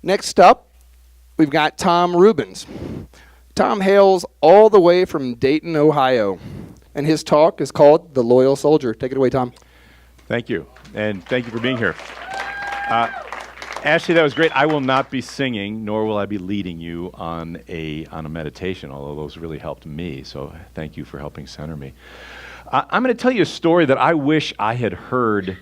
Next up, we've got Tom Rubens. Tom hails all the way from Dayton, Ohio, and his talk is called The Loyal Soldier. Take it away, Tom. Thank you, and thank you for being here. Ashley, that was great. I will not be singing, nor will I be leading you on a meditation, although those really helped me, so thank you for helping center me. I'm going to tell you a story that I wish I had heard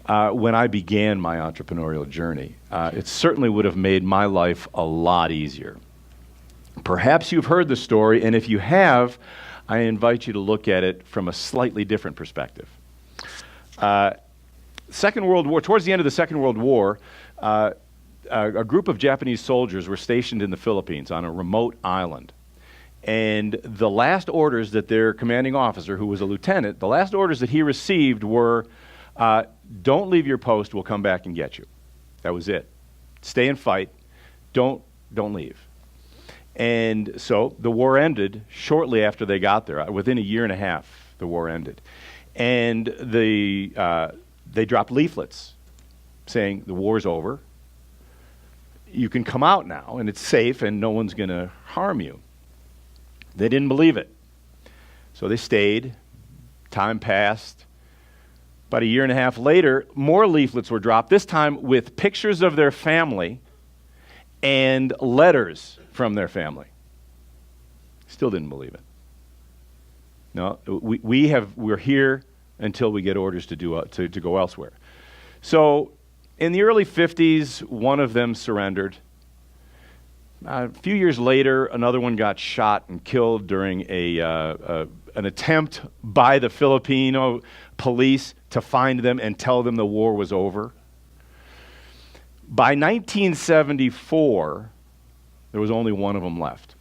when I began my entrepreneurial journey. It certainly would have made my life a lot easier. Perhaps you've heard the story, and if you have, I invite you to look at it from a slightly different perspective. Second World War, towards the end of the Second World War, a group of Japanese soldiers were stationed in the Philippines on a remote island. And the last orders that their commanding officer, who was a lieutenant, the last orders that he received were, don't leave your post, we'll come back and get you. That was it. Stay and fight. Don't leave. And so the war ended shortly after they got there. Within a year and a half, the war ended. And they dropped leaflets saying the war's over. You can come out now, and it's safe, and no one's going to harm you. They didn't believe it. So they stayed. Time passed. About a year and a half later, more leaflets were dropped, this time with pictures of their family and letters from their family. Still didn't believe it. No, we're here until we get orders to go elsewhere. So in the early 50s, one of them surrendered. A few years later, another one got shot and killed during an attempt by the Filipino police to find them and tell them the war was over. By 1974, there was only one of them left.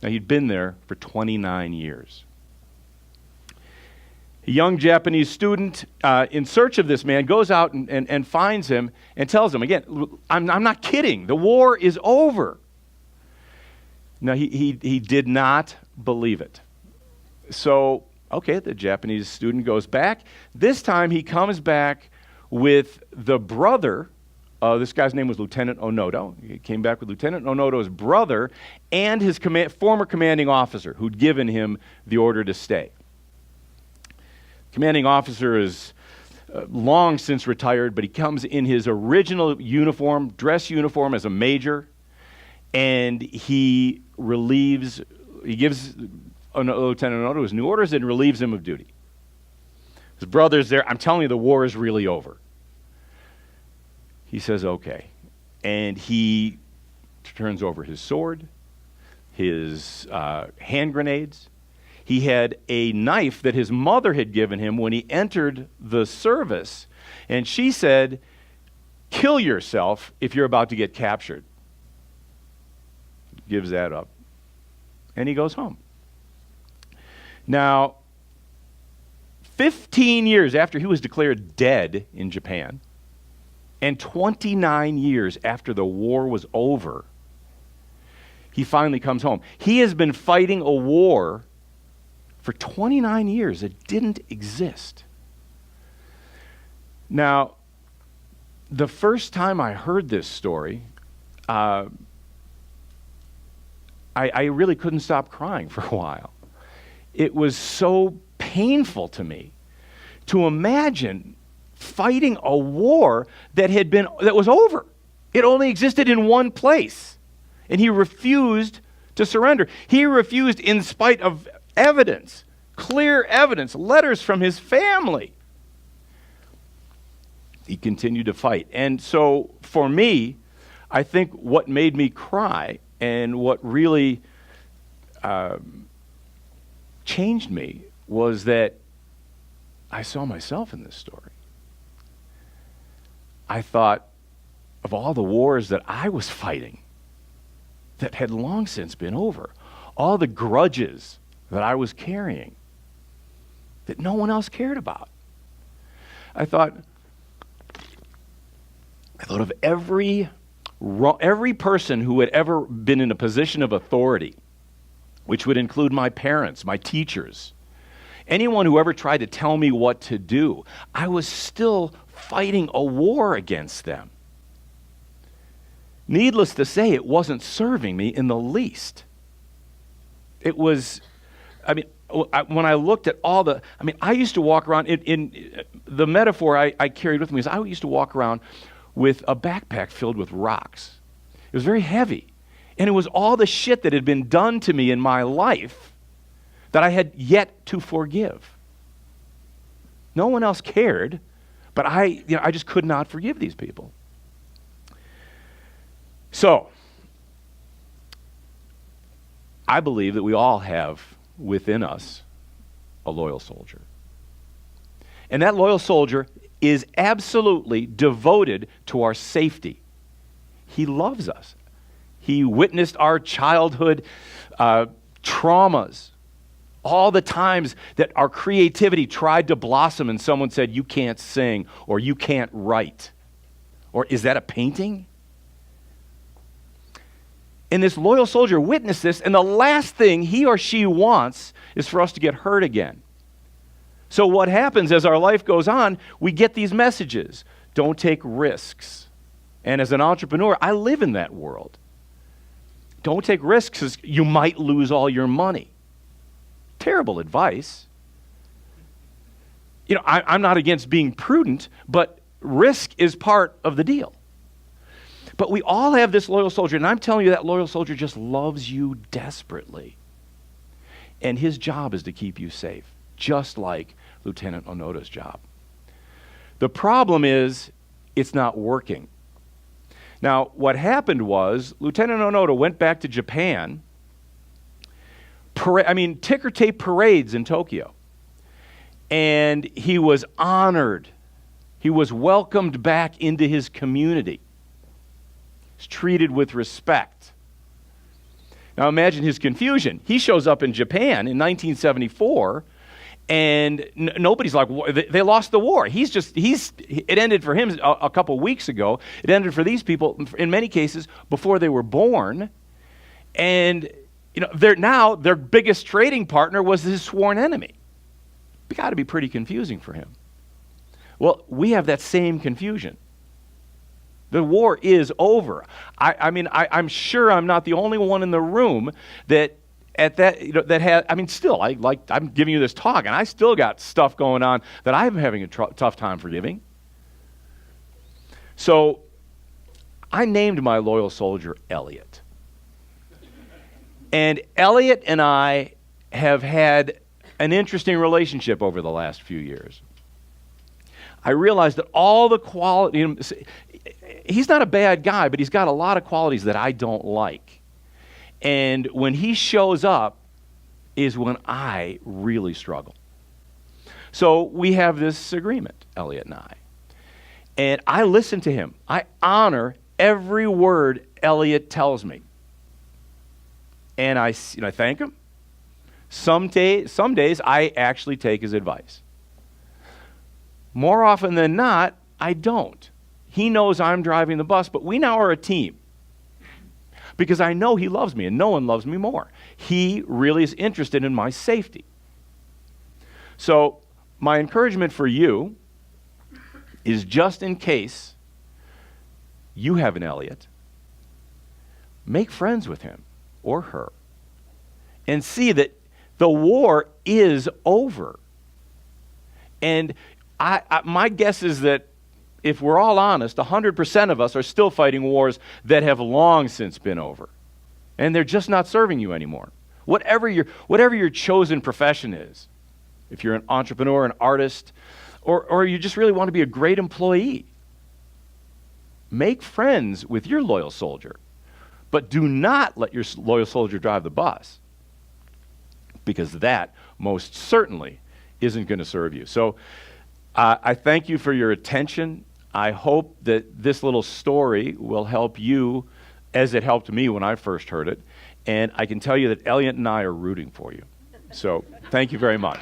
Now, he'd been there for 29 years. A young Japanese student in search of this man goes out and finds him and tells him, again, I'm not kidding, the war is over. No, he did not believe it. So, okay, the Japanese student goes back. This time he comes back with the brother. This guy's name was Lieutenant Onoda. He came back with Lieutenant Onoda's brother and his former commanding officer who'd given him the order to stay. Commanding officer is long since retired, but he comes in his original uniform, dress uniform as a major, and he gives Lieutenant Onoda his new orders and relieves him of duty. His brother's there. I'm telling you, the war is really over. He says, okay. And he turns over his sword, his hand grenades. He had a knife that his mother had given him when he entered the service. And she said, kill yourself if you're about to get captured. Gives that up. And he goes home. Now, 15 years after he was declared dead in Japan, and 29 years after the war was over, he finally comes home. He has been fighting a war for 29 years that didn't exist. Now, the first time I heard this story, I really couldn't stop crying for a while. It was so painful to me to imagine fighting a war that was over. It only existed in one place, and he refused to surrender. He refused in spite of evidence, clear evidence, letters from his family. He continued to fight. And so for me, I think what made me cry and what really changed me was that I saw myself in this story. I thought of all the wars that I was fighting that had long since been over, all the grudges that I was carrying that no one else cared about. I thought of every person who had ever been in a position of authority, which would include my parents, my teachers, anyone who ever tried to tell me what to do. I was still fighting a war against them. Needless to say, it wasn't serving me in the least. It was, I mean, when I looked at all the, I mean, I used to walk around, in the metaphor I carried with me is I used to walk around with a backpack filled with rocks. It was very heavy. And it was all the shit that had been done to me in my life that I had yet to forgive. No one else cared, but I just could not forgive these people. So, I believe that we all have within us a loyal soldier. And that loyal soldier is absolutely devoted to our safety. He loves us. He witnessed our childhood traumas, all the times that our creativity tried to blossom and someone said, you can't sing, or you can't write, or is that a painting? And this loyal soldier witnessed this, and the last thing he or she wants is for us to get hurt again. So what happens as our life goes on, we get these messages. Don't take risks. And as an entrepreneur, I live in that world. Don't take risks because you might lose all your money. Terrible advice. You know, I'm not against being prudent, but risk is part of the deal. But we all have this loyal soldier, and I'm telling you that loyal soldier just loves you desperately. And his job is to keep you safe, just like Lieutenant Onoda's job. The problem is, it's not working. Now, what happened was, Lieutenant Onoda went back to Japan, ticker tape parades in Tokyo. And he was honored. He was welcomed back into his community. He's treated with respect. Now imagine his confusion. He shows up in Japan in 1974, and nobody's like, they lost the war. It ended for him a couple weeks ago. It ended for these people, in many cases, before they were born. And their biggest trading partner was his sworn enemy. It got to be pretty confusing for him. Well, we have that same confusion. The war is over. I'm sure I'm not the only one in the room that I'm giving you this talk, and I still got stuff going on that I'm having a tough time forgiving. So I named my loyal soldier Elliot. And Elliot and I have had an interesting relationship over the last few years. I realized that all the quality, he's not a bad guy, but he's got a lot of qualities that I don't like. And when he shows up is when I really struggle. So we have this agreement, Elliot and I. And I listen to him. I honor every word Elliot tells me. And I thank him. Some days I actually take his advice. More often than not, I don't. He knows I'm driving the bus, but we now are a team. Because I know he loves me, and no one loves me more. He really is interested in my safety. So my encouragement for you is, just in case you have an Elliot, make friends with him or her and see that the war is over. And my guess is that if we're all honest, 100% of us are still fighting wars that have long since been over. And they're just not serving you anymore. Whatever your chosen profession is, if you're an entrepreneur, an artist, or you just really want to be a great employee, make friends with your loyal soldier. But do not let your loyal soldier drive the bus, because that most certainly isn't going to serve you. So I thank you for your attention. I hope that this little story will help you as it helped me when I first heard it. And I can tell you that Elliot and I are rooting for you. So thank you very much.